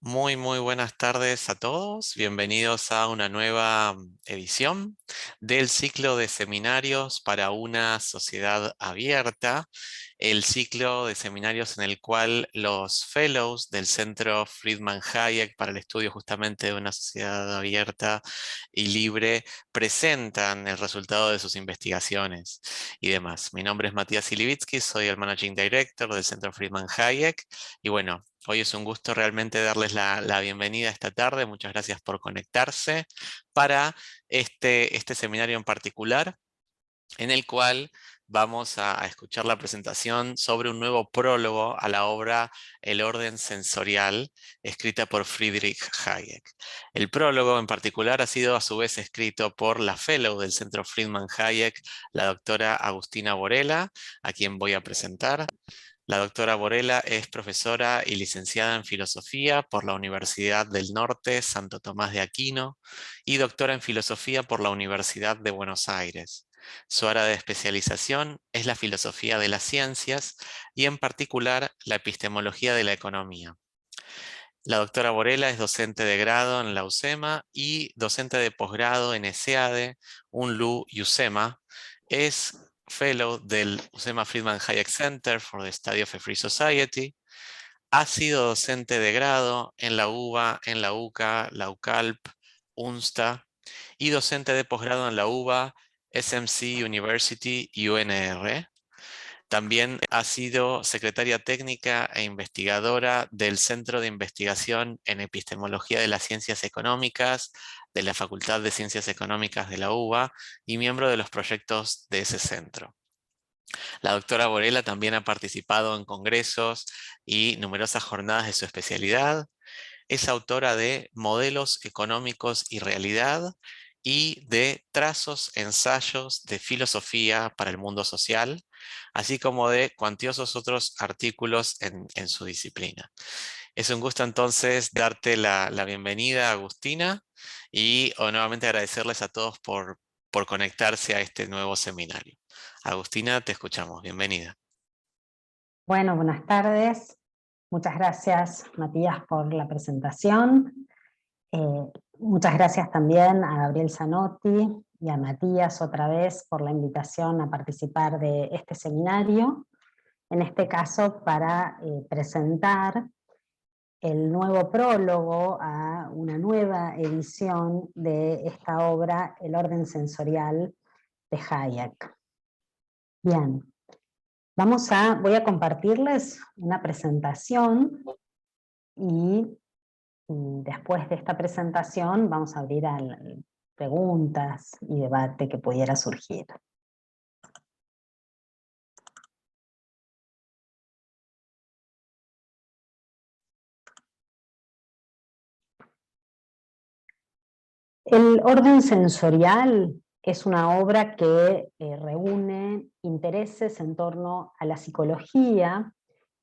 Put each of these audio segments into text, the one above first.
Muy buenas tardes a todos. Bienvenidos a una nueva edición del ciclo de seminarios para una sociedad abierta, el ciclo de seminarios en el cual los fellows del Centro Friedman Hayek para el estudio justamente de una sociedad abierta y libre presentan el resultado de sus investigaciones y demás. Mi nombre es Matías Ilivitsky, soy el Managing Director del Centro Friedman Hayek y bueno, hoy es un gusto realmente darles la bienvenida esta tarde. Muchas gracias por conectarse para este seminario en particular, en el cual vamos a escuchar la presentación sobre un nuevo prólogo a la obra El orden sensorial, escrita por Friedrich Hayek. El prólogo en particular ha sido a su vez escrito por la fellow del Centro Friedman Hayek, la doctora Agustina Borella, a quien voy a presentar. La doctora Borella es profesora y licenciada en Filosofía por la Universidad del Norte Santo Tomás de Aquino y doctora en Filosofía por la Universidad de Buenos Aires. Su área de especialización es la filosofía de las ciencias y en particular la epistemología de la economía. La doctora Borella es docente de grado en la UCEMA y docente de posgrado en ESEADE, UNLU y UCEMA. Es fellow del UCEMA Friedman Hayek Center for the Study of a Free Society. Ha sido docente de grado en la UBA, en la UCA, la UCALP, UNSTA y docente de posgrado en la UBA, SMC University y UNR. También ha sido secretaria técnica e investigadora del Centro de Investigación en Epistemología de las Ciencias Económicas de la Facultad de Ciencias Económicas de la UBA y miembro de los proyectos de ese centro. La doctora Borella también ha participado en congresos y numerosas jornadas de su especialidad. Es autora de Modelos Económicos y Realidad y de Trazos, Ensayos de Filosofía para el Mundo Social, así como de cuantiosos otros artículos en su disciplina. Es un gusto entonces darte la bienvenida, Agustina, y nuevamente agradecerles a todos por conectarse a este nuevo seminario. Agustina, te escuchamos. Bienvenida. Bueno, buenas tardes. Muchas gracias, Matías, por la presentación. Muchas gracias también a Gabriel Zanotti y a Matías otra vez por la invitación a participar de este seminario, en este caso para presentar el nuevo prólogo a una nueva edición de esta obra, El orden sensorial de Hayek. Bien. Voy a compartirles una presentación y después de esta presentación vamos a abrir a preguntas y debate que pudiera surgir. El orden sensorial es una obra que reúne intereses en torno a la psicología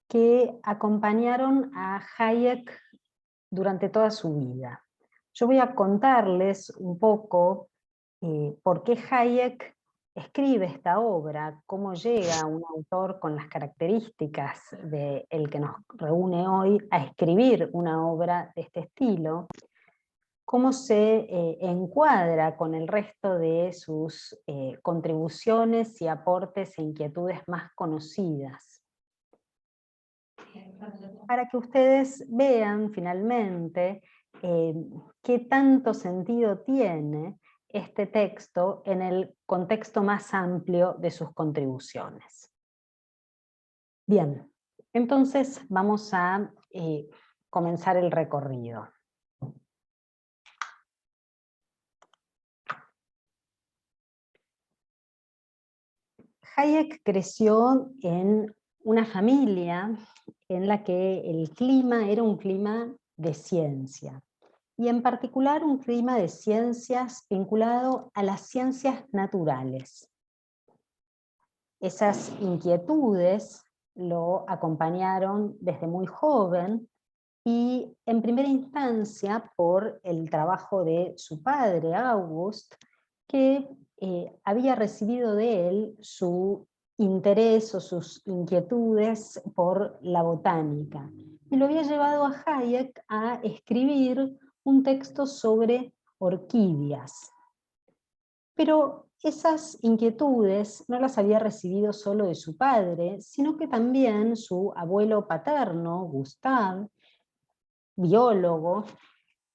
que acompañaron a Hayek durante toda su vida. Yo voy a contarles un poco por qué Hayek escribe esta obra, cómo llega un autor con las características de el que nos reúne hoy a escribir una obra de este estilo, cómo se encuadra con el resto de sus contribuciones y aportes e inquietudes más conocidas. Para que ustedes vean finalmente qué tanto sentido tiene este texto en el contexto más amplio de sus contribuciones. Bien, entonces vamos a comenzar el recorrido. Hayek creció en una familia en la que el clima era un clima de ciencia, y en particular un clima de ciencias vinculado a las ciencias naturales. Esas inquietudes lo acompañaron desde muy joven y en primera instancia por el trabajo de su padre, August, que había recibido de él su interés o sus inquietudes por la botánica. y lo había llevado a Hayek a escribir un texto sobre orquídeas. Pero esas inquietudes no las había recibido solo de su padre, sino que también su abuelo paterno, Gustave, biólogo,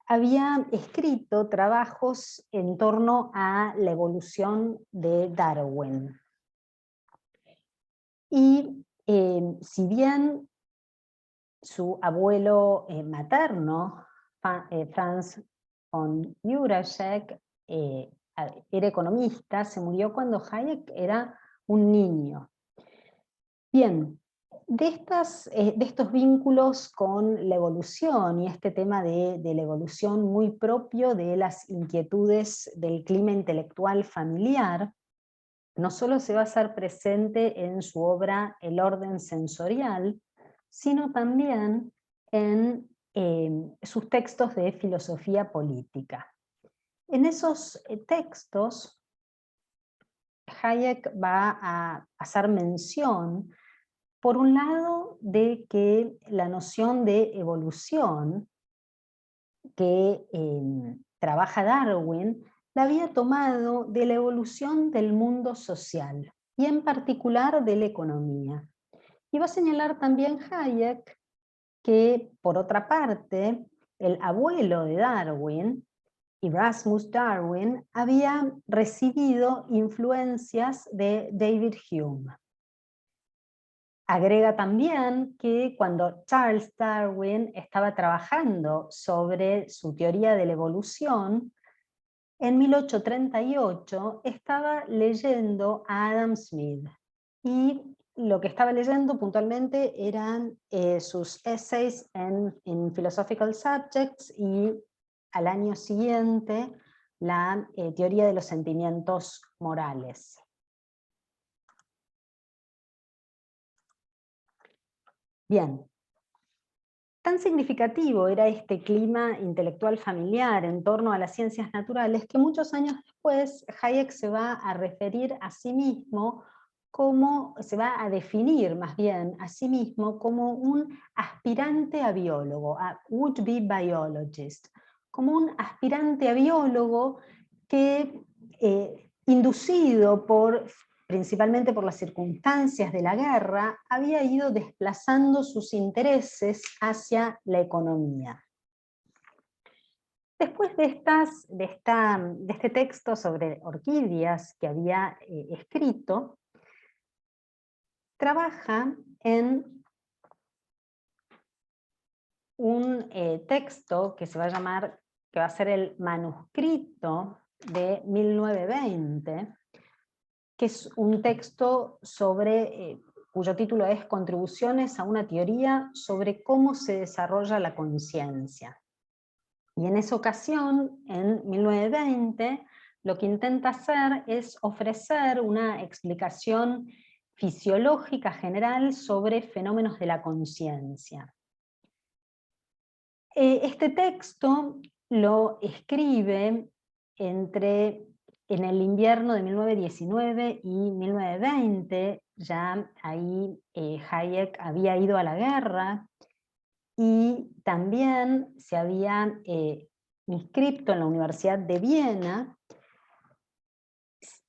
había escrito trabajos en torno a la evolución de Darwin. Y si bien su abuelo materno, Franz von Jurasek, era economista, se murió cuando Hayek era un niño. Bien, de estos vínculos con la evolución y este tema de la evolución muy propio de las inquietudes del clima intelectual familiar, no solo se va a hacer presente en su obra El orden sensorial, sino también en sus textos de filosofía política. En esos textos, Hayek va a hacer mención, por un lado, de que la noción de evolución que trabaja Darwin la había tomado de la evolución del mundo social y en particular de la economía. Y va a señalar también Hayek que, por otra parte, el abuelo de Darwin, Erasmus Darwin, había recibido influencias de David Hume. Agrega también que cuando Charles Darwin estaba trabajando sobre su teoría de la evolución, en 1838 estaba leyendo a Adam Smith, y lo que estaba leyendo puntualmente eran sus essays en Philosophical Subjects, y al año siguiente la teoría de los sentimientos morales. Bien, tan significativo era este clima intelectual familiar en torno a las ciencias naturales que muchos años después Hayek se va a referir a sí mismo se va a definir más bien a sí mismo como un aspirante a biólogo, a would-be biologist, como un aspirante a biólogo que, inducido principalmente por las circunstancias de la guerra, había ido desplazando sus intereses hacia la economía. Después de este texto sobre orquídeas que había escrito, trabaja en un texto que va a ser el manuscrito de 1920, que es un texto cuyo título es Contribuciones a una teoría sobre cómo se desarrolla la conciencia. Y en esa ocasión, en 1920, lo que intenta hacer es ofrecer una explicación fisiológica general sobre fenómenos de la conciencia. Este texto lo escribe en el invierno de 1919 y 1920, ya ahí Hayek había ido a la guerra y también se había inscrito en la Universidad de Viena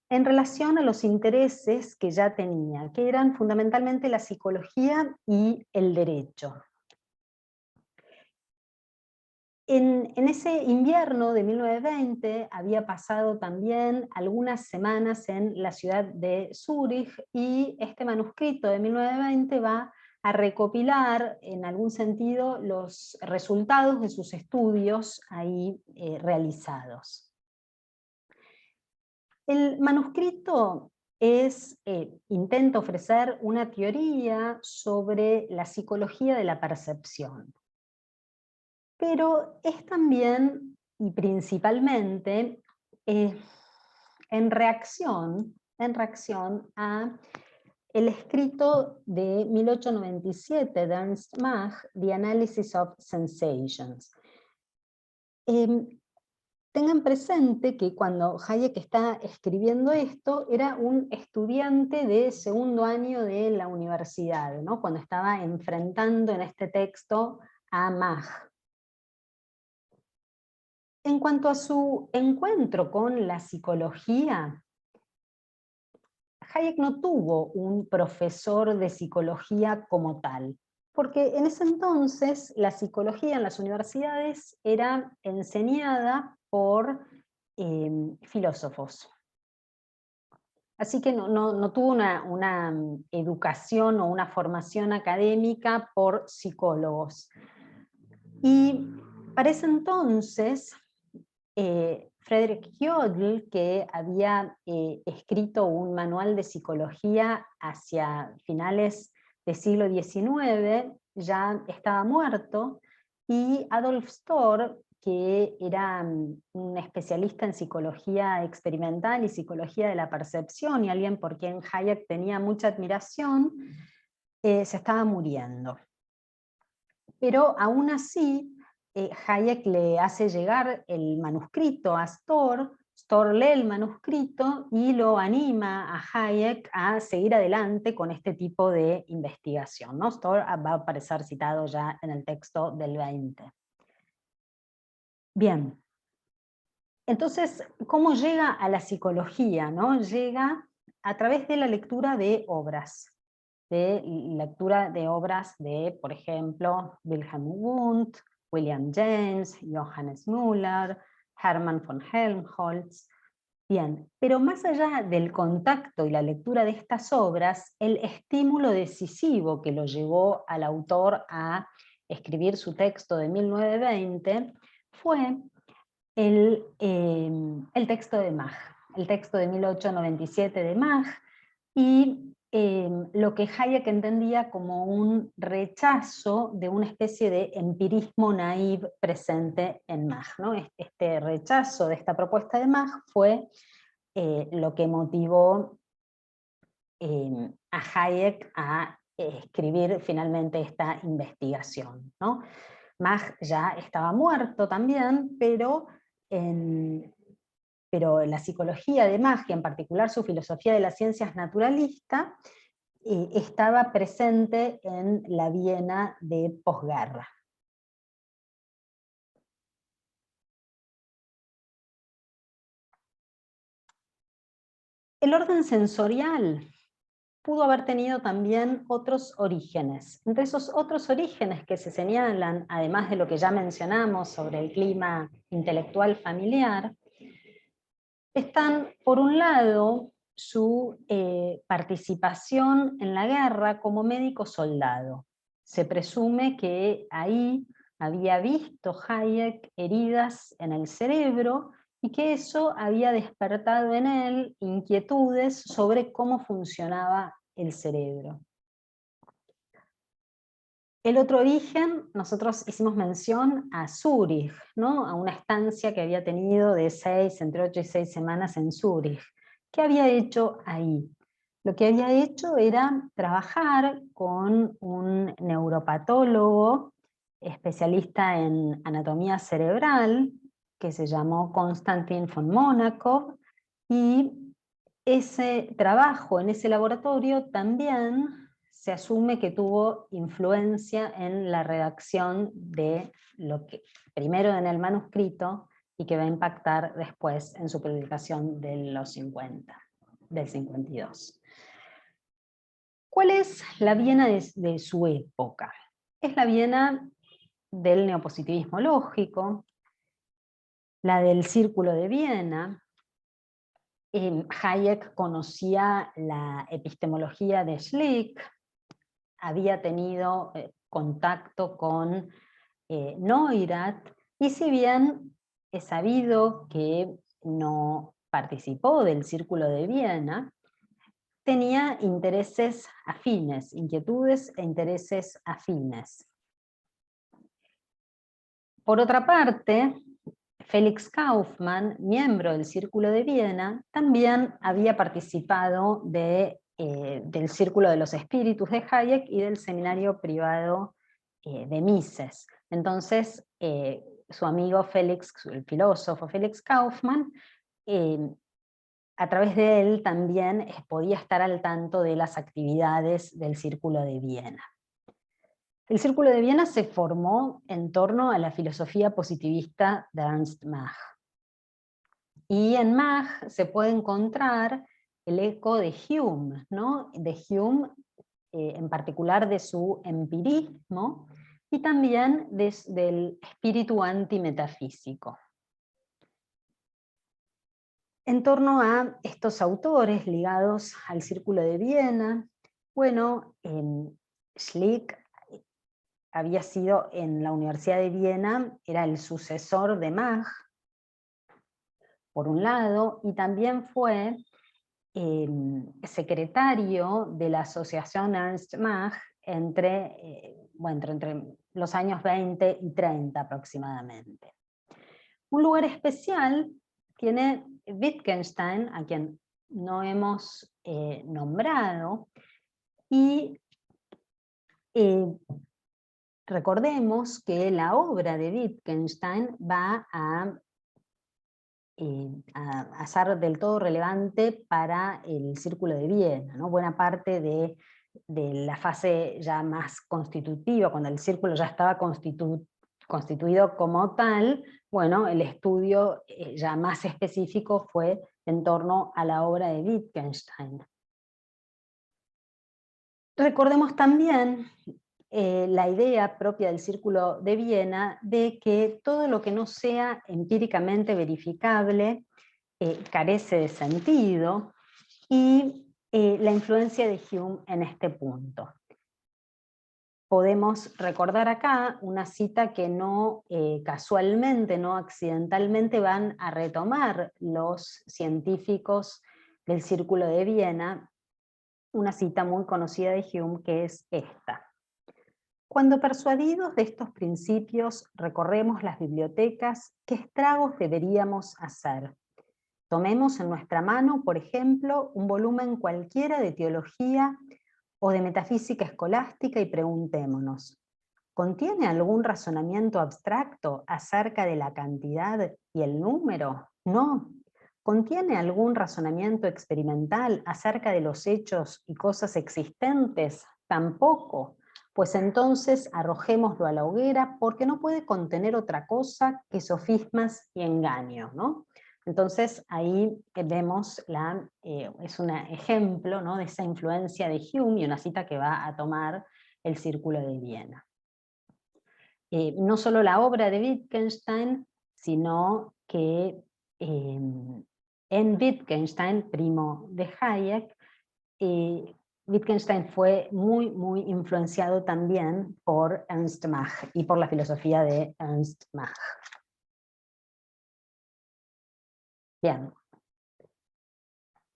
en relación a los intereses que ya tenía, que eran fundamentalmente la psicología y el derecho. En ese invierno de 1920 había pasado también algunas semanas en la ciudad de Zúrich, y este manuscrito de 1920 va a recopilar en algún sentido los resultados de sus estudios ahí realizados. El manuscrito intenta ofrecer una teoría sobre la psicología de la percepción. Pero es también, y principalmente, en reacción a el escrito de 1897 de Ernst Mach, The Analysis of Sensations. tengan presente que cuando Hayek está escribiendo esto, era un estudiante de segundo año de la universidad, ¿no? Cuando estaba enfrentando en este texto a Mach. En cuanto a su encuentro con la psicología, Hayek no tuvo un profesor de psicología como tal, porque en ese entonces la psicología en las universidades era enseñada por filósofos. Así que no tuvo una educación o una formación académica por psicólogos. Y para ese entonces, Friedrich Jodl, que había escrito un manual de psicología hacia finales del siglo XIX, ya estaba muerto, y Adolf Storr, que era un especialista en psicología experimental y psicología de la percepción, y alguien por quien Hayek tenía mucha admiración, se estaba muriendo. Pero aún así, Hayek le hace llegar el manuscrito a Storr, Storr lee el manuscrito y lo anima a Hayek a seguir adelante con este tipo de investigación, ¿no? Storr va a aparecer citado ya en el texto del 20. Bien, entonces, ¿cómo llega a la psicología? ¿No? Llega a través de la lectura de obras, de, por ejemplo, Wilhelm Wundt, William James, Johannes Müller, Hermann von Helmholtz. Bien, pero más allá del contacto y la lectura de estas obras, el estímulo decisivo que lo llevó al autor a escribir su texto de 1920 fue el texto de Mach, el texto de 1897 de Mach, y lo que Hayek entendía como un rechazo de una especie de empirismo naive presente en Mach, ¿no? Este rechazo de esta propuesta de Mach fue lo que motivó a Hayek a escribir finalmente esta investigación, ¿no? Mach ya estaba muerto también, pero la psicología de Mach, y en particular su filosofía de las ciencias naturalistas, estaba presente en la Viena de posguerra. El orden sensorial pudo haber tenido también otros orígenes. Entre esos otros orígenes que se señalan, además de lo que ya mencionamos sobre el clima intelectual familiar, están, por un lado, su participación en la guerra como médico soldado. Se presume que ahí había visto Hayek heridas en el cerebro y que eso había despertado en él inquietudes sobre cómo funcionaba el cerebro. El otro origen, nosotros hicimos mención a Zúrich, ¿no? A una estancia que había tenido de entre 8 y 6 semanas en Zúrich. ¿Qué había hecho ahí? Lo que había hecho era trabajar con un neuropatólogo especialista en anatomía cerebral, que se llamó Konstantin von Monachov, y ese trabajo en ese laboratorio también se asume que tuvo influencia en la redacción de lo que primero en el manuscrito y que va a impactar después en su publicación de los 50, del 52. ¿Cuál es la Viena de su época? Es la Viena del neopositivismo lógico, la del Círculo de Viena. Hayek conocía la epistemología de Schlick, había tenido contacto con Neurath, y si bien es sabido que no participó del Círculo de Viena, tenía intereses afines, inquietudes e intereses afines. Por otra parte, Felix Kaufmann, miembro del Círculo de Viena, también había participado del Círculo de los Espíritus de Hayek y del seminario privado de Mises. Entonces, su amigo Félix, el filósofo Felix Kaufmann, a través de él también podía estar al tanto de las actividades del Círculo de Viena. El Círculo de Viena se formó en torno a la filosofía positivista de Ernst Mach. Y en Mach se puede encontrar el eco de Hume, ¿no? De Hume, en particular de su empirismo, y también del espíritu antimetafísico. En torno a estos autores ligados al Círculo de Viena, bueno, Schlick había sido en la Universidad de Viena, era el sucesor de Mach, por un lado, y también fue secretario de la Asociación Ernst Mach entre los años 20 y 30 aproximadamente. Un lugar especial tiene Wittgenstein, a quien no hemos nombrado, y recordemos que la obra de Wittgenstein va a ser del todo relevante para el Círculo de Viena, ¿no? Buena parte de la fase ya más constitutiva, cuando el Círculo ya estaba constituido como tal, bueno, el estudio ya más específico fue en torno a la obra de Wittgenstein. Recordemos también la idea propia del Círculo de Viena de que todo lo que no sea empíricamente verificable carece de sentido, y la influencia de Hume en este punto. Podemos recordar acá una cita que no casualmente, no accidentalmente van a retomar los científicos del Círculo de Viena, una cita muy conocida de Hume, que es esta: cuando persuadidos de estos principios recorremos las bibliotecas, ¿qué estragos deberíamos hacer? Tomemos en nuestra mano, por ejemplo, un volumen cualquiera de teología o de metafísica escolástica y preguntémonos, ¿contiene algún razonamiento abstracto acerca de la cantidad y el número? No. ¿Contiene algún razonamiento experimental acerca de los hechos y cosas existentes? Tampoco. Pues entonces arrojémoslo a la hoguera, porque no puede contener otra cosa que sofismas y engaño, ¿no? Entonces ahí vemos, es un ejemplo, ¿no?, de esa influencia de Hume, y una cita que va a tomar el Círculo de Viena. No solo la obra de Wittgenstein, sino que en Wittgenstein, primo de Hayek, Wittgenstein fue muy, muy influenciado también por Ernst Mach y por la filosofía de Ernst Mach. Bien.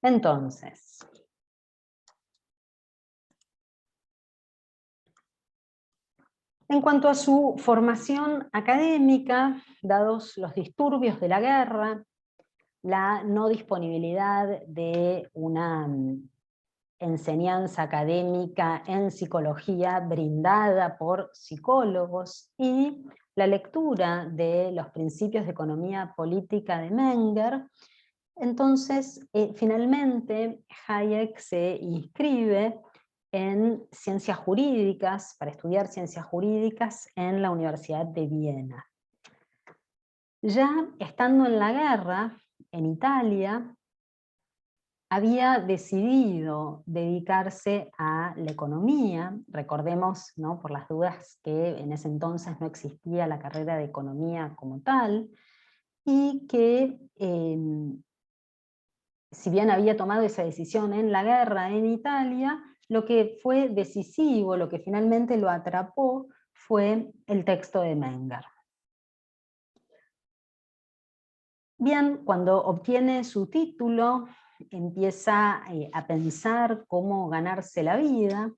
Entonces, en cuanto a su formación académica, dados los disturbios de la guerra, la no disponibilidad de una enseñanza académica en psicología brindada por psicólogos y la lectura de los principios de economía política de Menger, entonces finalmente Hayek se inscribe en ciencias jurídicas, para estudiar ciencias jurídicas en la Universidad de Viena. Ya estando en la guerra, en Italia, había decidido dedicarse a la economía. Recordemos, ¿no?, por las dudas, que en ese entonces no existía la carrera de economía como tal, y que si bien había tomado esa decisión en la guerra en Italia, lo que fue decisivo, lo que finalmente lo atrapó, fue el texto de Menger. Bien, cuando obtiene su título, empieza a pensar cómo ganarse la vida,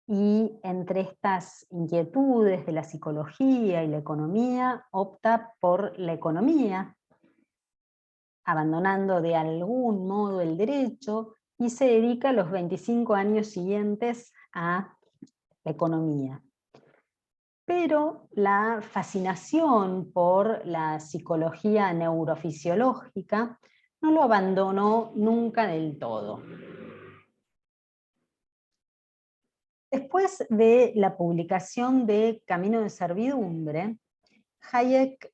y entre estas inquietudes de la psicología y la economía, opta por la economía, abandonando de algún modo el derecho, y se dedica los 25 años siguientes a la economía. pero la fascinación por la psicología neurofisiológica no lo abandonó nunca del todo. Después de la publicación de Camino de Servidumbre, Hayek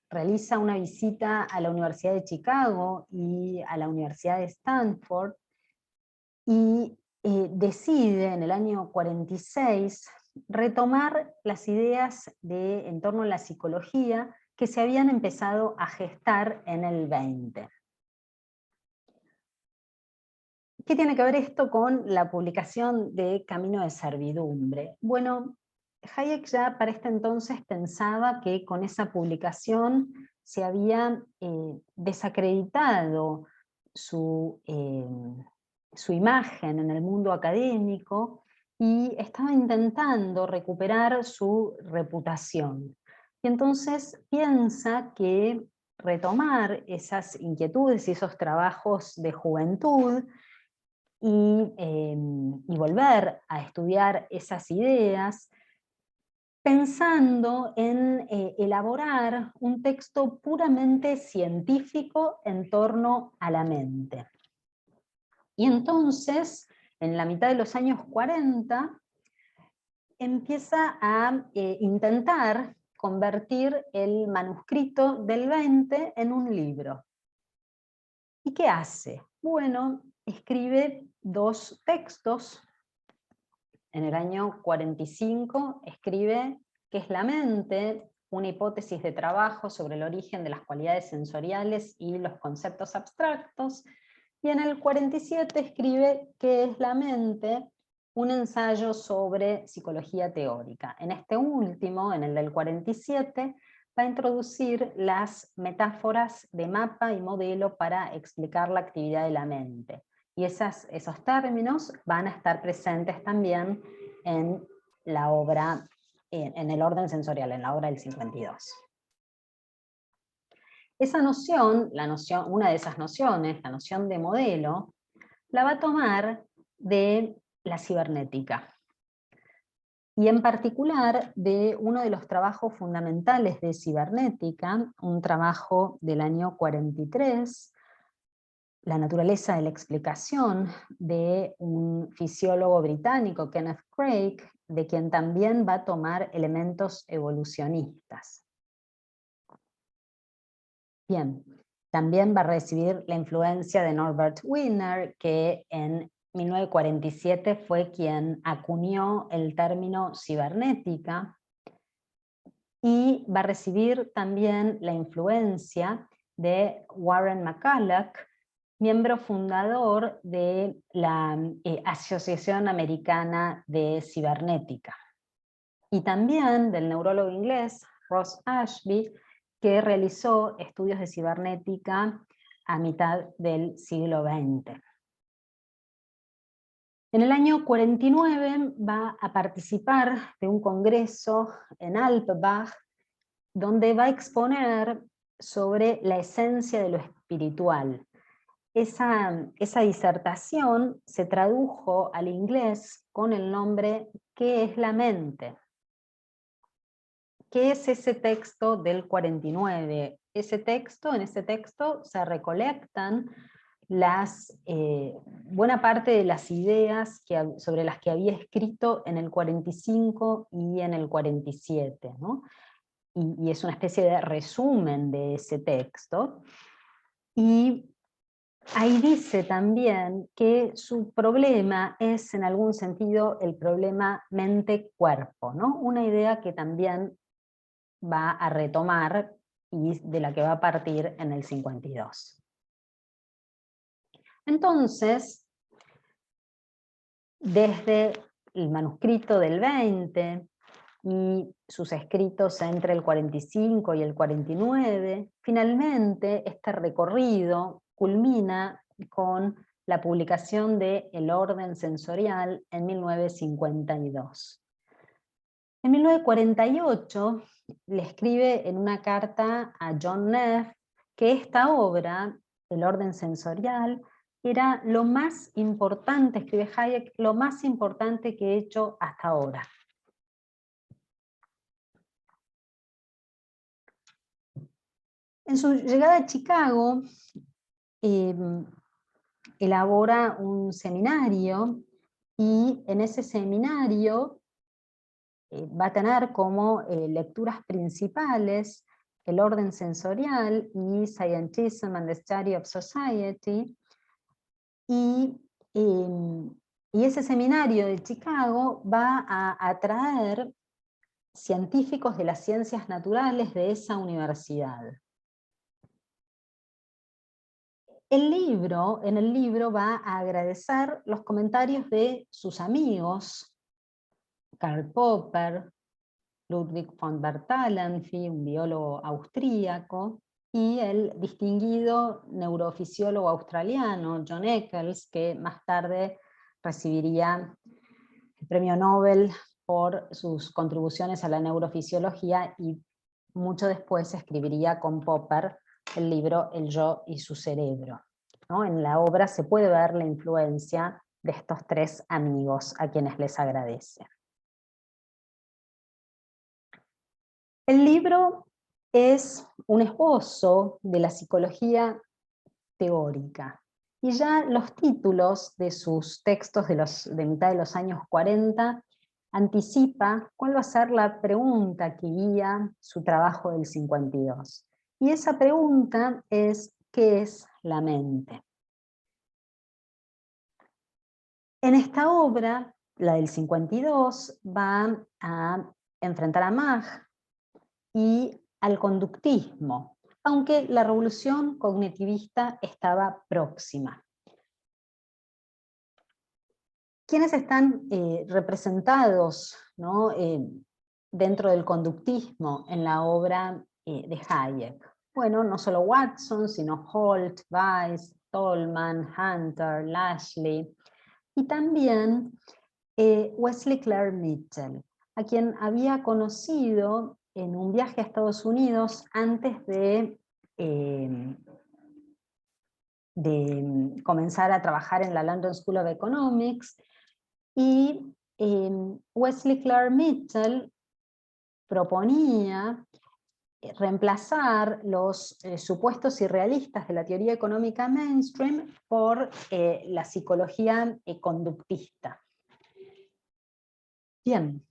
realiza una visita a la Universidad de Chicago y a la Universidad de Stanford y decide en el año 46 retomar las ideas en torno a la psicología que se habían empezado a gestar en el 20. ¿Qué tiene que ver esto con la publicación de Camino de Servidumbre? Bueno, Hayek ya para este entonces pensaba que con esa publicación se había desacreditado su imagen en el mundo académico y estaba intentando recuperar su reputación. Y entonces piensa que retomar esas inquietudes y esos trabajos de juventud y volver a estudiar esas ideas, pensando en elaborar un texto puramente científico en torno a la mente. Y entonces, en la mitad de los años 40, empieza a intentar convertir el manuscrito del 20 en un libro. ¿Y qué hace? Bueno, escribe 2 textos. En el año 45 escribe ¿Qué es la mente? Una hipótesis de trabajo sobre el origen de las cualidades sensoriales y los conceptos abstractos. Y en el 47 escribe ¿Qué es la mente? Un ensayo sobre psicología teórica. En este último, en el del 47, va a introducir las metáforas de mapa y modelo para explicar la actividad de la mente. Y esos términos van a estar presentes también en la obra, en el orden sensorial, en la obra del 52. Esa noción, una de esas nociones, la noción de modelo, la va a tomar de la cibernética. Y en particular de uno de los trabajos fundamentales de cibernética, un trabajo del año 43, La naturaleza de la explicación, de un fisiólogo británico, Kenneth Craig, de quien también va a tomar elementos evolucionistas. Bien, también va a recibir la influencia de Norbert Wiener, que en 1947 fue quien acuñó el término cibernética, y va a recibir también la influencia de Warren McCulloch, miembro fundador de la Asociación Americana de Cibernética, y también del neurólogo inglés Ross Ashby, que realizó estudios de cibernética a mitad del siglo XX. En el año 49 va a participar de un congreso en Alpbach, donde va a exponer sobre la esencia de lo espiritual. Esa disertación se tradujo al inglés con el nombre ¿Qué es la mente? ¿Qué es ese texto del 49? En ese texto se recolectan buena parte de las ideas sobre las que había escrito en el 45 y en el 47, ¿no? Y es una especie de resumen de ese texto. Y ahí dice también que su problema es en algún sentido el problema mente-cuerpo, ¿no? Una idea que también va a retomar y de la que va a partir en el 52. Entonces, desde el manuscrito del 20 y sus escritos entre el 45 y el 49, finalmente este recorrido culmina con la publicación de El orden sensorial en 1952. En 1948 le escribe en una carta a John Neff que esta obra, El orden sensorial, era lo más importante, escribe Hayek, lo más importante que he hecho hasta ahora. En su llegada a Chicago, elabora un seminario, y en ese seminario va a tener como lecturas principales el orden sensorial y Scientism and the Study of Society, y ese seminario de Chicago va a atraer científicos de las ciencias naturales de esa universidad. En el libro va a agradecer los comentarios de sus amigos, Karl Popper, Ludwig von Bertalanffy, un biólogo austríaco, y el distinguido neurofisiólogo australiano John Eccles, que más tarde recibiría el premio Nobel por sus contribuciones a la neurofisiología, y mucho después escribiría con Popper el libro El yo y su cerebro, ¿no? En la obra se puede ver la influencia de estos tres amigos a quienes les agradece. El libro es un esbozo de la psicología teórica, y ya los títulos de sus textos de mitad de los años 40 anticipa cuál va a ser la pregunta que guía su trabajo del 52. Y esa pregunta es: ¿qué es la mente? En esta obra, la del 52, va a enfrentar a Mach y al conductismo, aunque la revolución cognitivista estaba próxima. ¿Quiénes están representados, ¿no? Dentro del conductismo en la obra de Hayek? Bueno, no solo Watson, sino Holt, Weiss, Tolman, Hunter, Lashley, y también Wesley Clair Mitchell, a quien había conocido en un viaje a Estados Unidos antes de comenzar a trabajar en la London School of Economics, y Wesley Clair Mitchell proponía reemplazar los supuestos irrealistas de la teoría económica mainstream por la psicología conductista. Bien,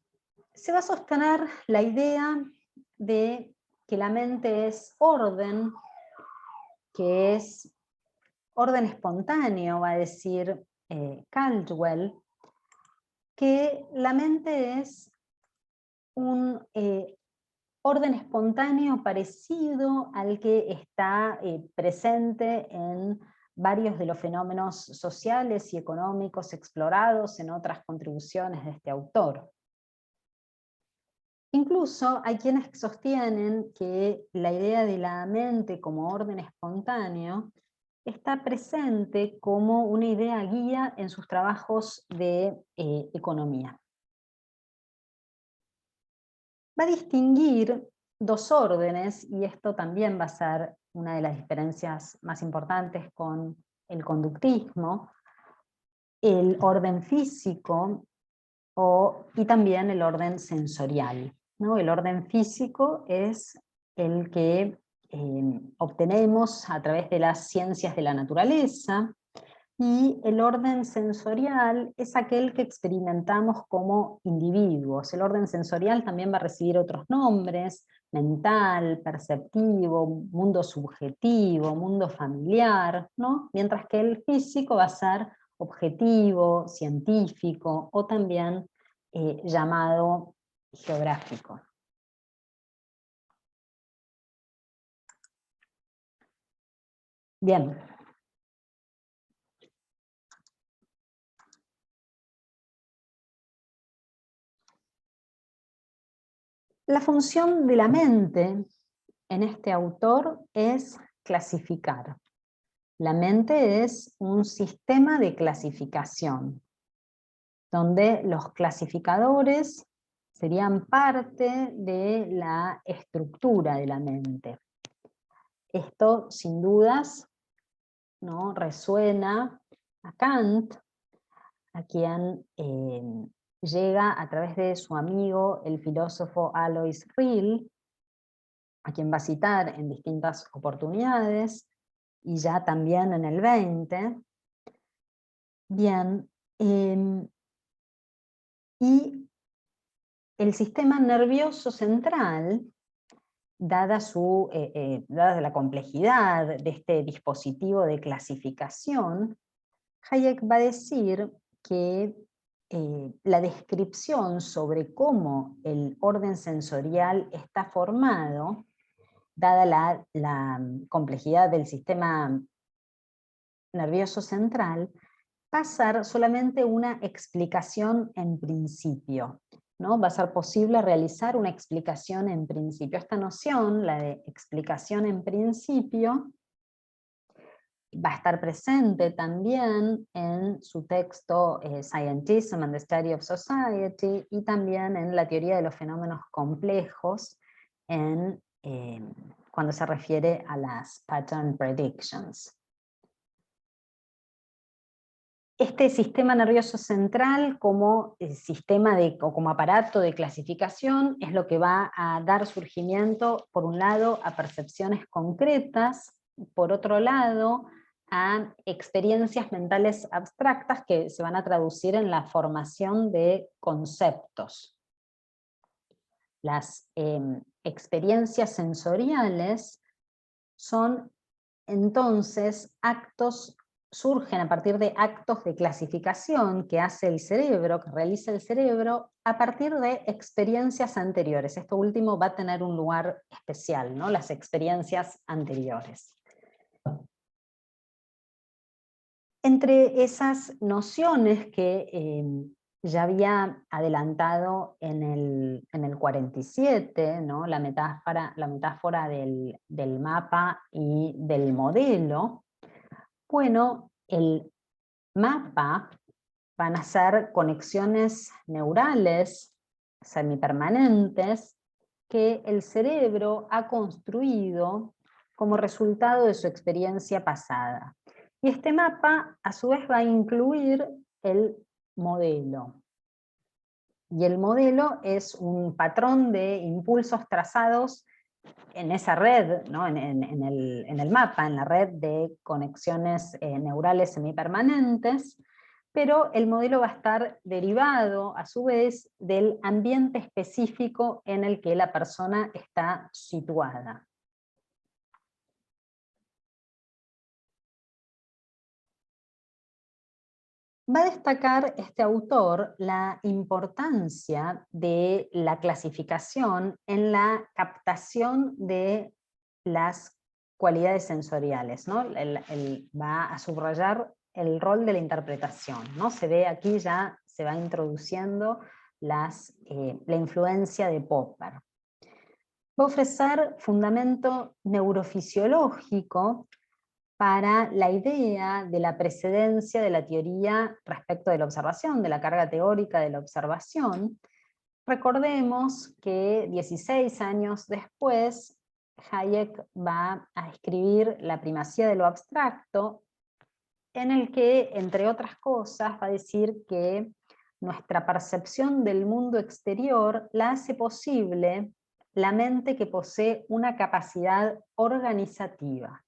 se va a sostener la idea de que la mente es orden, que es orden espontáneo, va a decir Caldwell, que la mente es un orden espontáneo parecido al que está presente en varios de los fenómenos sociales y económicos explorados en otras contribuciones de este autor. Incluso hay quienes sostienen que la idea de la mente como orden espontáneo está presente como una idea guía en sus trabajos de economía. Va a distinguir dos órdenes, y esto también va a ser una de las diferencias más importantes con el conductismo: el orden físico y también el orden sensorial, ¿no? El orden físico es el que obtenemos a través de las ciencias de la naturaleza, y el orden sensorial es aquel que experimentamos como individuos. El orden sensorial también va a recibir otros nombres: mental, perceptivo, mundo subjetivo, mundo familiar, ¿no? Mientras que el físico va a ser objetivo, científico, o también llamado geográfico. Bien. La función de la mente en este autor es clasificar. La mente es un sistema de clasificación, donde los clasificadores serían parte de la estructura de la mente. Esto, sin dudas, ¿no?, resuena a Kant, a quien llega a través de su amigo, el filósofo Alois Riel, a quien va a citar en distintas oportunidades, y ya también en el 20. Bien, y el sistema nervioso central, dada la complejidad de este dispositivo de clasificación, Hayek va a decir que la descripción sobre cómo el orden sensorial está formado, dada la complejidad del sistema nervioso central, va a ser solamente una explicación en principio, ¿no? Va a ser posible realizar una explicación en principio. Esta noción, la de explicación en principio, va a estar presente también en su texto Scientism and the Study of Society, y también en la teoría de los fenómenos complejos, cuando se refiere a las pattern predictions. Este sistema nervioso central como sistema o como aparato de clasificación es lo que va a dar surgimiento, por un lado, a percepciones concretas, por otro lado, a experiencias mentales abstractas que se van a traducir en la formación de conceptos. Las experiencias sensoriales son entonces surgen a partir de actos de clasificación que hace el cerebro, que realiza el cerebro, a partir de experiencias anteriores. Esto último va a tener un lugar especial, ¿no? Las experiencias anteriores. Entre esas nociones que ya había adelantado en el 47, ¿no? la metáfora del mapa y del modelo, bueno, el mapa van a ser conexiones neurales semipermanentes que el cerebro ha construido como resultado de su experiencia pasada. Y este mapa, a su vez, va a incluir el modelo. Y el modelo es un patrón de impulsos trazados en esa red, ¿no? en el mapa, en la red de conexiones neurales semipermanentes, pero el modelo va a estar derivado, a su vez, del ambiente específico en el que la persona está situada. Va a destacar este autor la importancia de la clasificación en la captación de las cualidades sensoriales, ¿no? Va a subrayar el rol de la interpretación, ¿no? Se ve aquí ya, se va introduciendo la influencia de Popper. Va a ofrecer fundamento neurofisiológico para la idea de la precedencia de la teoría respecto de la observación, de la carga teórica de la observación. Recordemos que 16 años después, Hayek va a escribir La primacía de lo abstracto, en el que, entre otras cosas, va a decir que nuestra percepción del mundo exterior la hace posible la mente que posee una capacidad organizativa.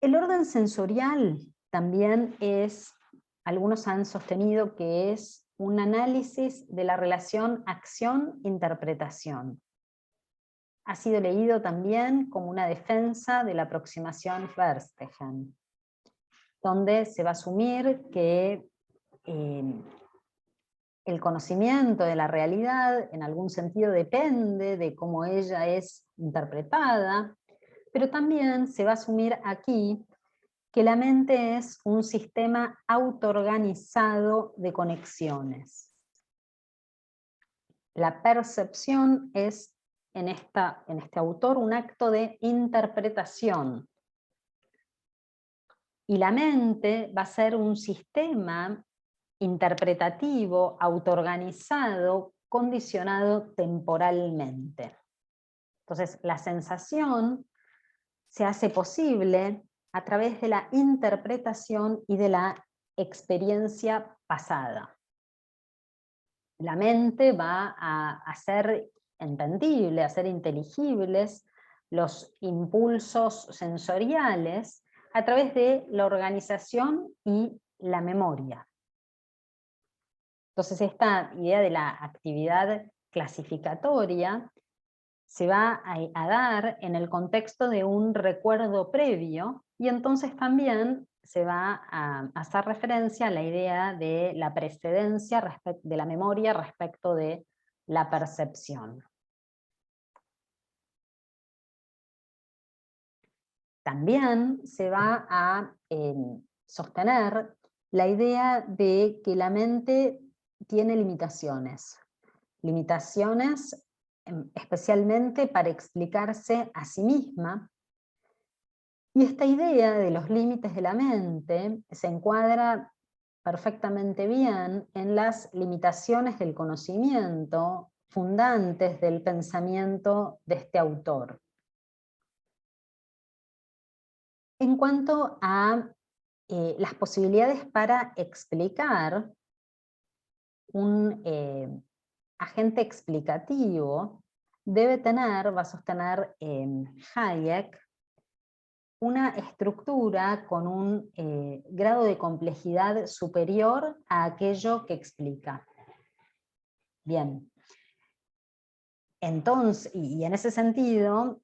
El orden sensorial también algunos han sostenido que es un análisis de la relación acción-interpretación. Ha sido leído también como una defensa de la aproximación Verstegen, donde se va a asumir que el conocimiento de la realidad en algún sentido depende de cómo ella es interpretada, pero también se va a asumir aquí que la mente es un sistema autoorganizado de conexiones. La percepción es, en este autor, un acto de interpretación. Y la mente va a ser un sistema interpretativo, autoorganizado, condicionado temporalmente. Entonces, la sensación se hace posible a través de la interpretación y de la experiencia pasada. la mente va a hacer entendible, a hacer inteligibles los impulsos sensoriales a través de la organización y la memoria. Entonces esta idea de la actividad clasificatoria se va a dar en el contexto de un recuerdo previo, y entonces también se va a hacer referencia a la idea de la precedencia de la memoria respecto de la percepción. También se va a sostener la idea de que la mente tiene limitaciones. Limitaciones especialmente para explicarse a sí misma. Y esta idea de los límites de la mente se encuadra perfectamente bien en las limitaciones del conocimiento fundantes del pensamiento de este autor. En cuanto a las posibilidades para explicar un agente explicativo, va a sostener Hayek, una estructura con un grado de complejidad superior a aquello que explica. Bien. Entonces, y en ese sentido,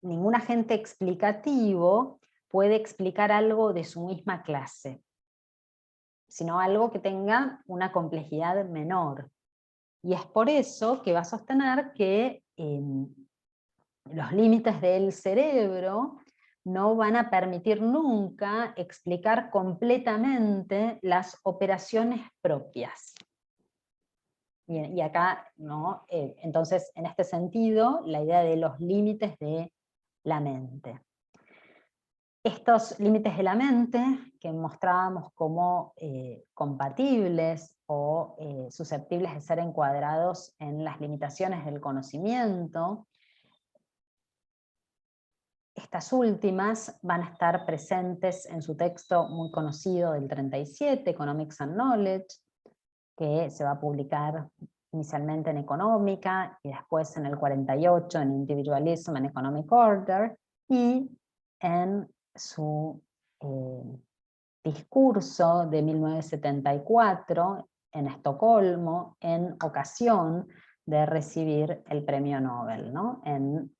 ningún agente explicativo puede explicar algo de su misma clase, sino algo que tenga una complejidad menor. Y es por eso que va a sostener que los límites del cerebro no van a permitir nunca explicar completamente las operaciones propias. Y acá, ¿no? Entonces, en este sentido, la idea de los límites de la mente. Estos límites de la mente, que mostrábamos como compatibles o susceptibles de ser encuadrados en las limitaciones del conocimiento, estas últimas van a estar presentes en su texto muy conocido del 37, Economics and Knowledge, que se va a publicar inicialmente en Económica y después en el 48 en Individualism and Economic Order, y en su discurso de 1974 en Estocolmo, en ocasión de recibir el premio Nobel, ¿no? En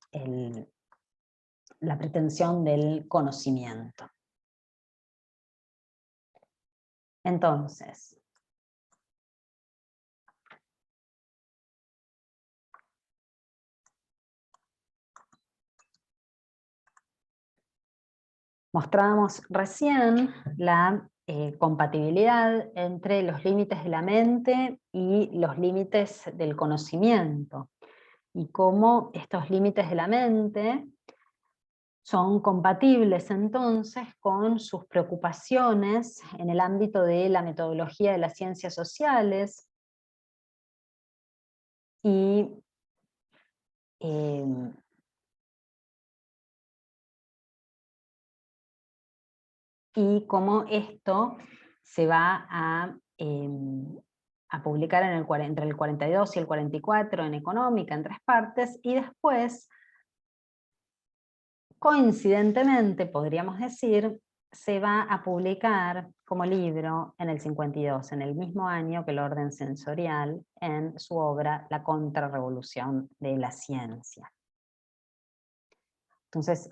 la pretensión del conocimiento. Entonces, mostrábamos recién la compatibilidad entre los límites de la mente y los límites del conocimiento, y cómo estos límites de la mente son compatibles entonces con sus preocupaciones en el ámbito de la metodología de las ciencias sociales y cómo esto se va a publicar entre el 42 y el 44 en Económica, en 3 partes, y después, coincidentemente, podríamos decir, se va a publicar como libro en el 52, en el mismo año que el orden sensorial, en su obra La Contrarrevolución de la Ciencia. Entonces,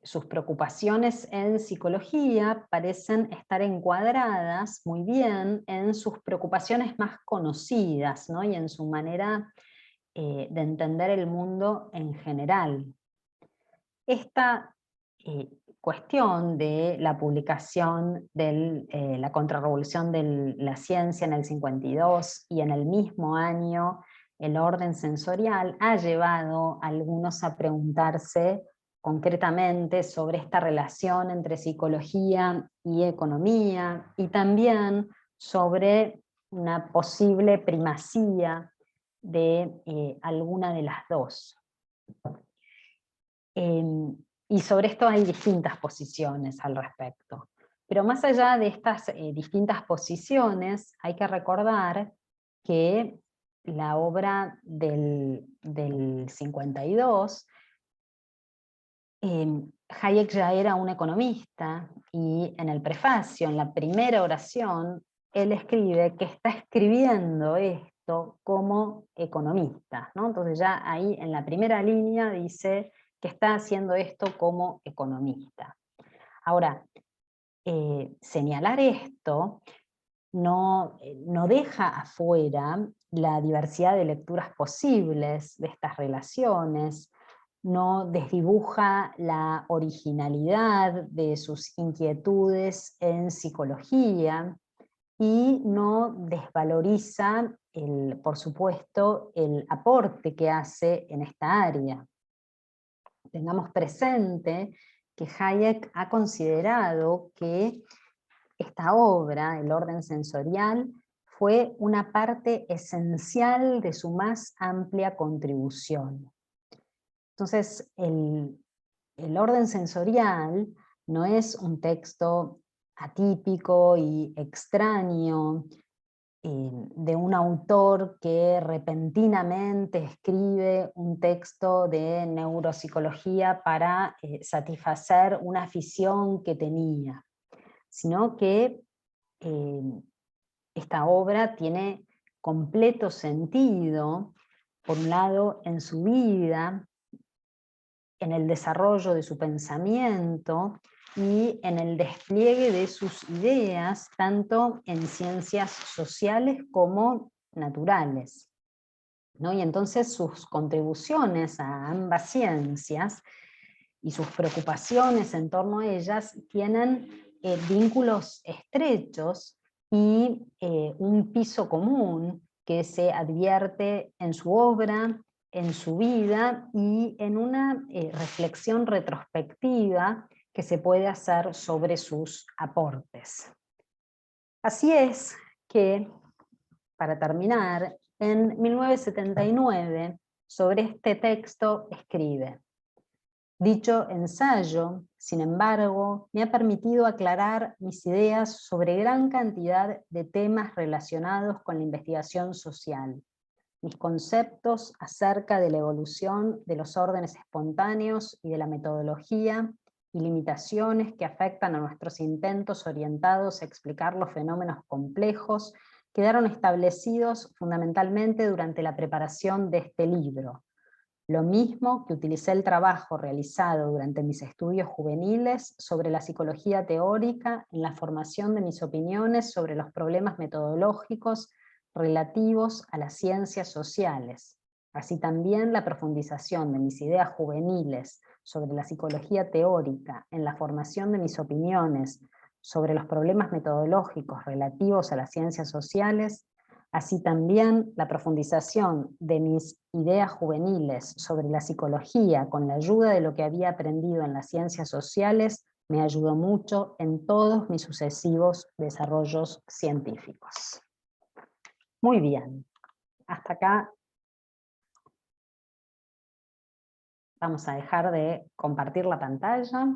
sus preocupaciones en psicología parecen estar encuadradas muy bien en sus preocupaciones más conocidas, ¿no? Y en su manera de entender el mundo en general. Esta cuestión de la publicación de la Contrarrevolución de la Ciencia en el 52 y en el mismo año el orden sensorial ha llevado a algunos a preguntarse concretamente sobre esta relación entre psicología y economía, y también sobre una posible primacía de alguna de las dos. Y sobre esto hay distintas posiciones al respecto. Pero más allá de estas distintas posiciones, hay que recordar que la obra del 52, Hayek ya era un economista, y en el prefacio, en la primera oración, él escribe que está escribiendo esto como economista, ¿no? Entonces ya ahí en la primera línea dice que está haciendo esto como economista. Ahora, señalar esto no deja afuera la diversidad de lecturas posibles de estas relaciones, no desdibuja la originalidad de sus inquietudes en psicología, y no desvaloriza, por supuesto, el aporte que hace en esta área. Tengamos presente que Hayek ha considerado que esta obra, El orden sensorial, fue una parte esencial de su más amplia contribución. Entonces, el orden sensorial no es un texto atípico y extraño de un autor que repentinamente escribe un texto de neuropsicología para satisfacer una afición que tenía, sino que esta obra tiene completo sentido, por un lado, en su vida, en el desarrollo de su pensamiento y en el despliegue de sus ideas, tanto en ciencias sociales como naturales, ¿no? Y entonces sus contribuciones a ambas ciencias y sus preocupaciones en torno a ellas tienen vínculos estrechos y un piso común que se advierte en su obra, en su vida y en una reflexión retrospectiva que se puede hacer sobre sus aportes. Así es que, para terminar, en 1979, sobre este texto escribe: dicho ensayo, sin embargo, me ha permitido aclarar mis ideas sobre gran cantidad de temas relacionados con la investigación social, mis conceptos acerca de la evolución de los órdenes espontáneos y de la metodología, y limitaciones que afectan a nuestros intentos orientados a explicar los fenómenos complejos, quedaron establecidos fundamentalmente durante la preparación de este libro. Lo mismo que utilicé el trabajo realizado durante mis estudios juveniles sobre la psicología teórica en la formación de mis opiniones sobre los problemas metodológicos relativos a las ciencias sociales. Así también la profundización de mis ideas juveniles sobre la psicología teórica en la formación de mis opiniones sobre los problemas metodológicos relativos a las ciencias sociales. Así también la profundización de mis ideas juveniles sobre la psicología con la ayuda de lo que había aprendido en las ciencias sociales me ayudó mucho en todos mis sucesivos desarrollos científicos. Muy bien, hasta acá vamos a dejar de compartir la pantalla.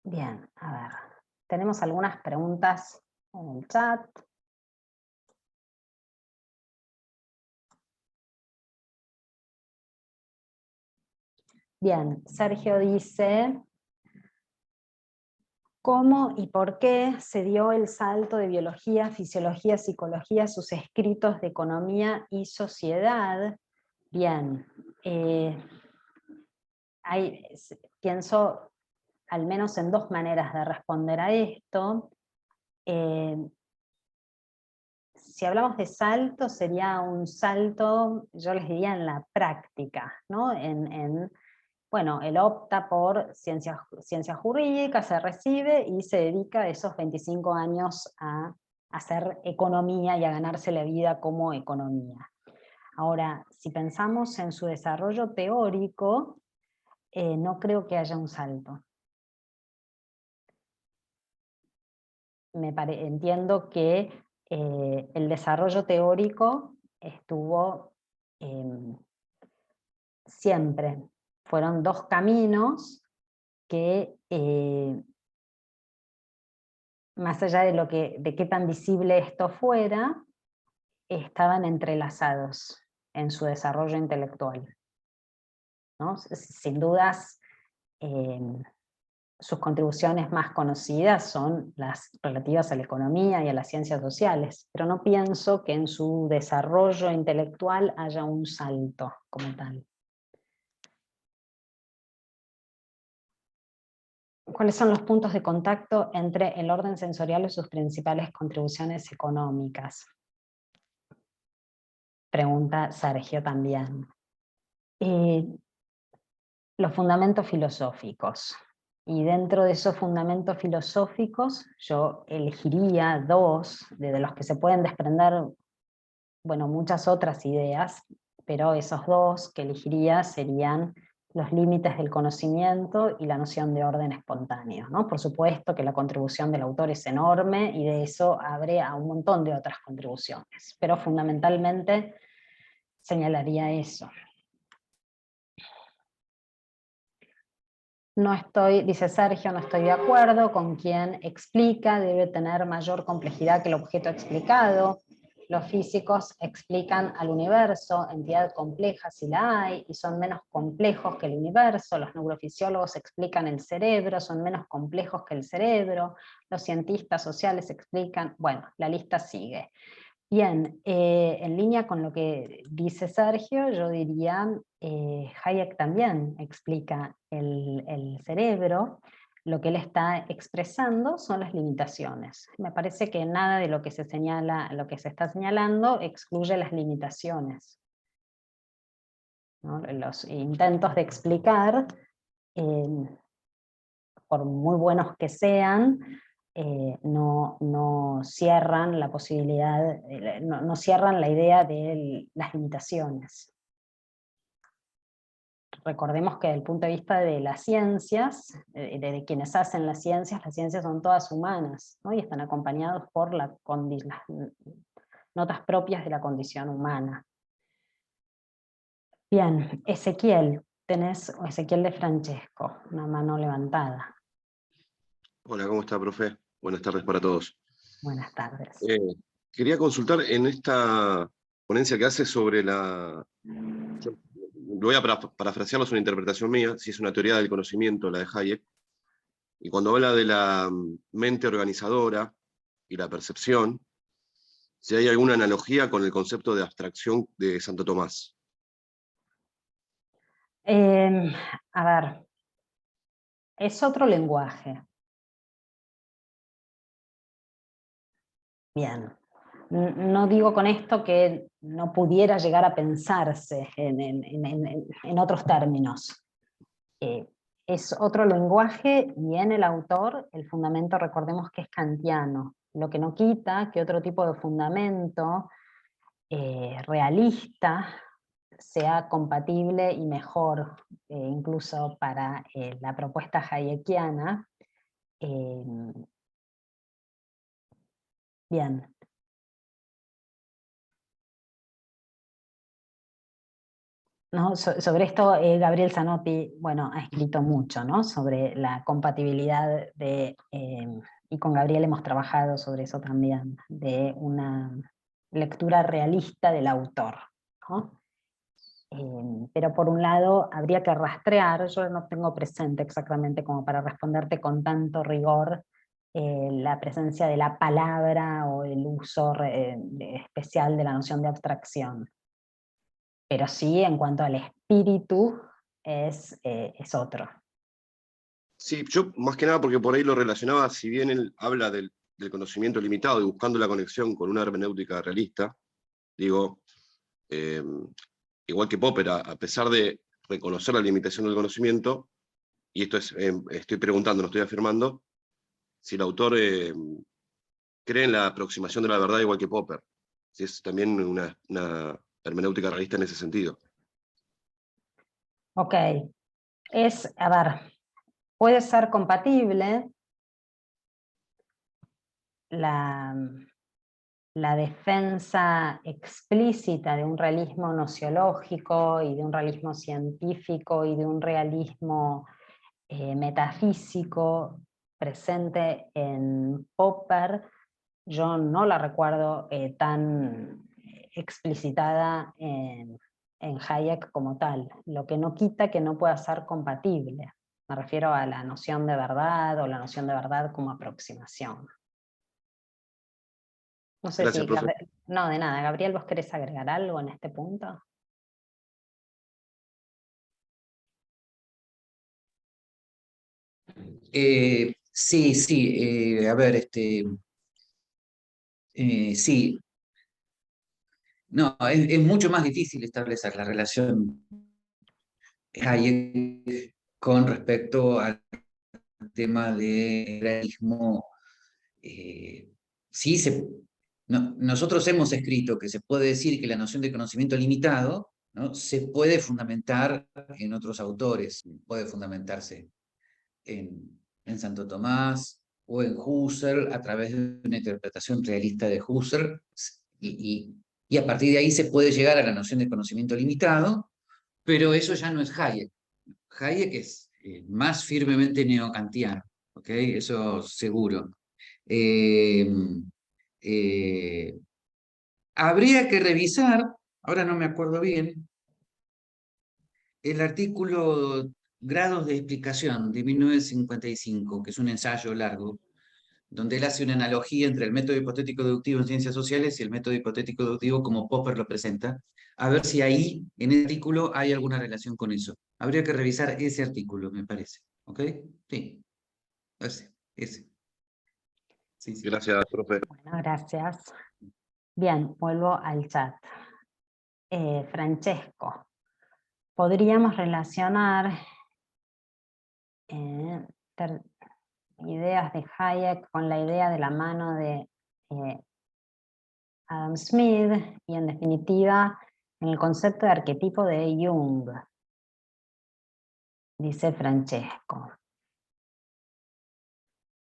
Bien, a ver, tenemos algunas preguntas en el chat. Bien, Sergio dice: ¿cómo y por qué se dio el salto de biología, fisiología, psicología a sus escritos de economía y sociedad? Bien, pienso al menos en dos maneras de responder a esto. Si hablamos de salto, sería un salto, yo les diría, en la práctica, ¿no? Bueno, él opta por ciencias jurídicas, se recibe y se dedica esos 25 años a hacer economía y a ganarse la vida como economía. Ahora, si pensamos en su desarrollo teórico, no creo que haya un salto. Entiendo que el desarrollo teórico estuvo siempre. Fueron dos caminos que más allá de qué tan visible esto fuera, estaban entrelazados en su desarrollo intelectual, ¿no? Sin dudas, sus contribuciones más conocidas son las relativas a la economía y a las ciencias sociales, pero no pienso que en su desarrollo intelectual haya un salto como tal. ¿Cuáles son los puntos de contacto entre el orden sensorial y sus principales contribuciones económicas? Pregunta Sergio también. Los fundamentos filosóficos. Y dentro de esos fundamentos filosóficos yo elegiría dos, de los que se pueden desprender, bueno, muchas otras ideas, pero esos dos que elegiría serían los límites del conocimiento y la noción de orden espontáneo, ¿no? Por supuesto que la contribución del autor es enorme y de eso abre a un montón de otras contribuciones, pero fundamentalmente señalaría eso. No estoy, dice Sergio, no estoy de acuerdo con quien explica, debe tener mayor complejidad que el objeto explicado. Los físicos explican al universo, entidad compleja si la hay, y son menos complejos que el universo. Los neurofisiólogos explican el cerebro, son menos complejos que el cerebro. Los cientistas sociales explican, bueno, la lista sigue. Bien, en línea con lo que dice Sergio, yo diría, Hayek también explica el cerebro, lo que él está expresando son las limitaciones. Me parece que nada de lo que se señala, lo que se está señalando, excluye las limitaciones, ¿no? Los intentos de explicar, por muy buenos que sean, no cierran la posibilidad, no cierran la idea de las limitaciones. Recordemos que desde el punto de vista de las ciencias, de quienes hacen las ciencias son todas humanas, ¿no? Y están acompañados por las notas propias de la condición humana. Bien, Ezequiel, tenés Ezequiel de Francesco, una mano levantada. Hola, ¿cómo está, profe? Buenas tardes para todos. Buenas tardes. Quería consultar en esta ponencia que hace sobre la... Voy a parafrasearlo, es una interpretación mía, si es una teoría del conocimiento, la de Hayek, y cuando habla de la mente organizadora y la percepción, si hay alguna analogía con el concepto de abstracción de Santo Tomás. A ver, es otro lenguaje. Bien. No digo con esto que no pudiera llegar a pensarse en otros términos. Es otro lenguaje y en el autor el fundamento, recordemos que es kantiano, lo que no quita que otro tipo de fundamento realista sea compatible y mejor, incluso para la propuesta hayekiana. Bien. ¿No? Sobre esto Gabriel Zanotti, bueno, ha escrito mucho, ¿no? Sobre la compatibilidad y con Gabriel hemos trabajado sobre eso también, de una lectura realista del autor, ¿no? Pero por un lado habría que rastrear, yo no tengo presente exactamente como para responderte con tanto rigor la presencia de la palabra o el uso especial de la noción de abstracción. Pero sí, en cuanto al espíritu, es otro. Sí, yo más que nada porque por ahí lo relacionaba, si bien él habla del conocimiento limitado y buscando la conexión con una hermenéutica realista, digo, igual que Popper, a pesar de reconocer la limitación del conocimiento, y esto es, estoy preguntando, no estoy afirmando, si el autor cree en la aproximación de la verdad igual que Popper, si es también una hermenéutica realista en ese sentido. Ok, a ver, puede ser compatible la defensa explícita de un realismo nociológico y de un realismo científico y de un realismo metafísico presente en Popper, yo no la recuerdo tan explicitada en Hayek como tal, lo que no quita que no pueda ser compatible. Me refiero a la noción de verdad o la noción de verdad como aproximación. No sé Gracias, si... profe. No, de nada. Gabriel, ¿vos querés agregar algo en este punto? Sí, sí, a ver, sí, no, es mucho más difícil establecer la relación Hayek con respecto al tema del realismo. Sí, nosotros hemos escrito que se puede decir que la noción de conocimiento limitado, ¿no?, se puede fundamentar en otros autores, puede fundamentarse en Santo Tomás o en Husserl a través de una interpretación realista de Husserl, y a partir de ahí se puede llegar a la noción de conocimiento limitado, pero eso ya no es Hayek. Hayek es más firmemente neokantiano, ¿ok? Eso seguro. Eh, eh, Habría que revisar, ahora no me acuerdo bien, el artículo Grados de explicación de 1955, que es un ensayo largo, donde él hace una analogía entre el método hipotético deductivo en ciencias sociales y el método hipotético deductivo como Popper lo presenta, a ver si ahí, en el artículo, hay alguna relación con eso. Habría que revisar ese artículo, me parece. ¿Ok? Sí, ese. Sí, sí. Gracias, profe. Bueno, gracias. Bien, vuelvo al chat. Francesco, podríamos relacionar ideas de Hayek con la idea de la mano de Adam Smith y en definitiva en el concepto de arquetipo de Jung, dice Francesco.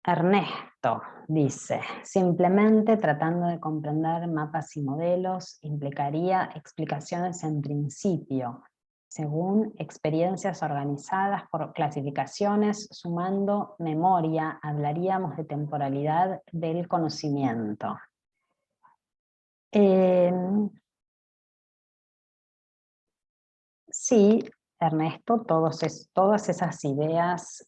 Ernesto dice, simplemente tratando de comprender mapas y modelos implicaría explicaciones en principio, según experiencias organizadas por clasificaciones, sumando memoria, hablaríamos de temporalidad del conocimiento. Sí, Ernesto, todas esas ideas,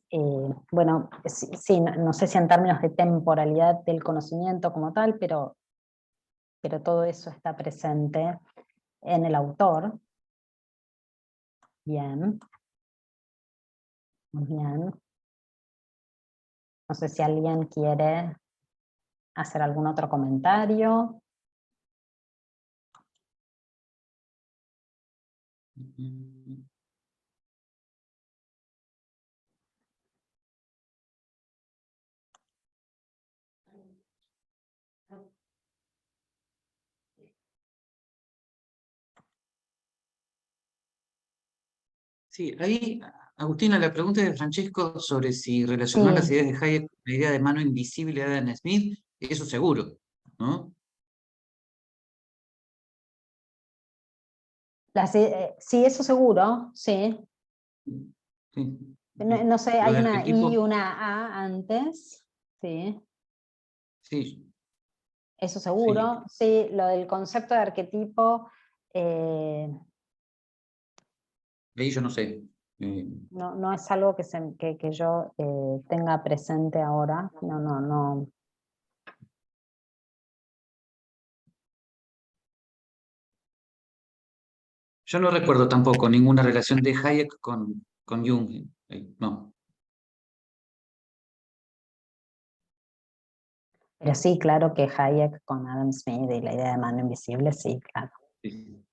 bueno, sí, no sé si en términos de temporalidad del conocimiento como tal, pero todo eso está presente en el autor. Bien. Muy bien. No sé si alguien quiere hacer algún otro comentario. Sí, ahí, Agustina, la pregunta de Francesco sobre si relacionar las Sí, ideas de Hayek con la idea de mano invisible de Adam Smith, eso seguro, ¿no? sí, eso seguro, sí. Sí. No sé, Lo hay de una I y arquetipo, una A antes, sí. sí, Eso sí. seguro, sí, lo del concepto de arquetipo Ahí yo no sé. no es algo que yo tenga presente ahora, no. Yo no recuerdo tampoco ninguna relación de Hayek con Jung. No. Pero sí, claro que Hayek con Adam Smith y la idea de mano invisible, sí, claro. Sí.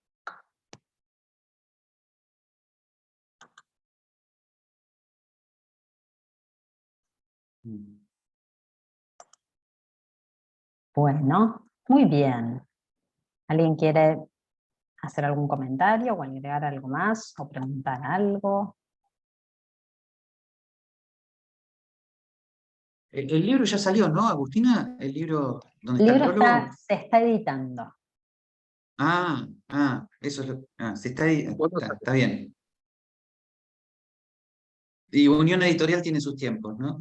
Bueno, muy bien. ¿Alguien quiere hacer algún comentario o agregar algo más o preguntar algo? El libro ya salió, ¿no, Agustina? El libro donde El está el libro prólogo. se está editando. Eso es lo. Se está ahí. ¿Cuándo Está bien. Y Unión Editorial tiene sus tiempos, ¿no?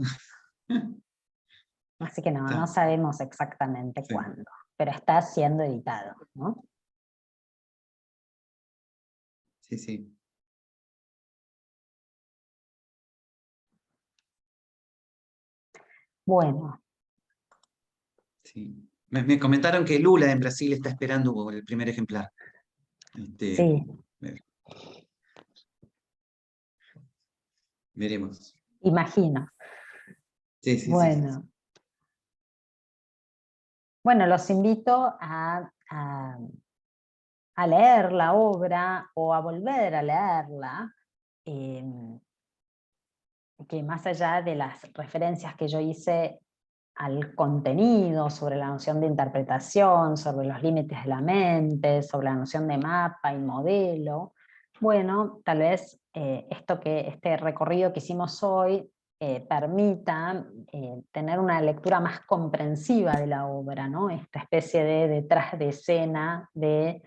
Así que no, Está. no sabemos exactamente Sí. cuándo, pero está siendo editado, ¿no? Sí, sí. Bueno, Sí. Me comentaron que Lula en Brasil está esperando el primer ejemplar. sí, Veremos. imagino. Sí, sí, sí, sí. Bueno, bueno, los invito a leer la obra o a volver a leerla, que más allá de las referencias que yo hice al contenido, sobre la noción de interpretación, sobre los límites de la mente, sobre la noción de mapa y modelo, bueno, tal vez este recorrido que hicimos hoy permita tener una lectura más comprensiva de la obra, ¿no? Esta especie de detrás de escena de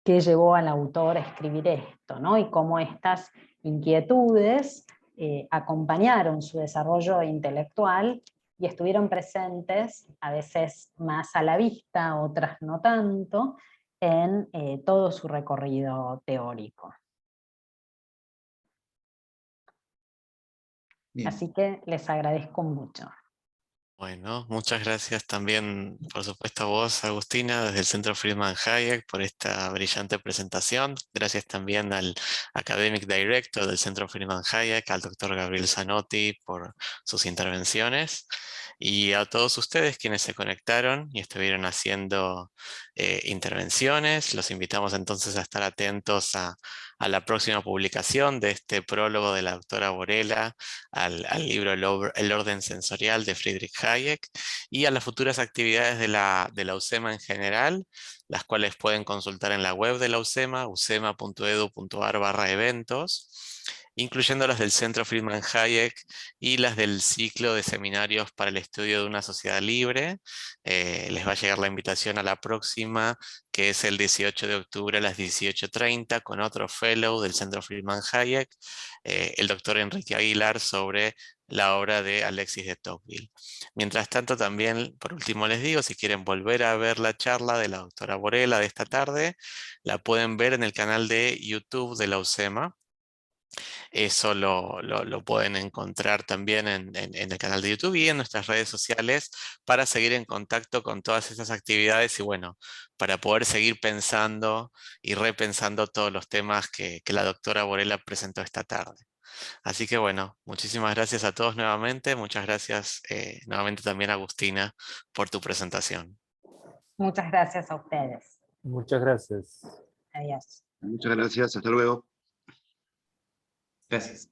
qué llevó al autor a escribir esto, ¿no? Y cómo estas inquietudes acompañaron su desarrollo intelectual y estuvieron presentes, a veces más a la vista, otras no tanto, en todo su recorrido teórico. Bien. Así que les agradezco mucho. Bueno, muchas gracias también, por supuesto, a vos, Agustina, desde el Centro Friedman Hayek, por esta brillante presentación. Gracias también al Academic Director del Centro Friedman Hayek, al doctor Gabriel Zanotti, por sus intervenciones. Y a todos ustedes quienes se conectaron y estuvieron haciendo intervenciones. Los invitamos entonces a estar atentos a la próxima publicación de este prólogo de la doctora Borela al libro El orden sensorial de Friedrich Hayek y a las futuras actividades de la UCEMA en general, las cuales pueden consultar en la web de la UCEMA, ucema.edu.ar/eventos, incluyendo las del Centro Friedman Hayek y las del ciclo de seminarios para el estudio de una sociedad libre. Les va a llegar la invitación a la próxima, que es el 18 de octubre a las 18:30, con otro fellow del Centro Friedman Hayek, el doctor Enrique Aguilar, sobre la obra de Alexis de Tocqueville. Mientras tanto, también, por último les digo, si quieren volver a ver la charla de la doctora Borela de esta tarde, la pueden ver en el canal de YouTube de la UCEMA. Eso lo pueden encontrar también en el canal de YouTube y en nuestras redes sociales para seguir en contacto con todas estas actividades y bueno, para poder seguir pensando y repensando todos los temas que la doctora Borela presentó esta tarde. Así que bueno, muchísimas gracias a todos nuevamente. Muchas gracias nuevamente también, Agustina, por tu presentación. Muchas gracias a ustedes. Muchas gracias. Adiós. Muchas gracias, hasta luego. Gracias.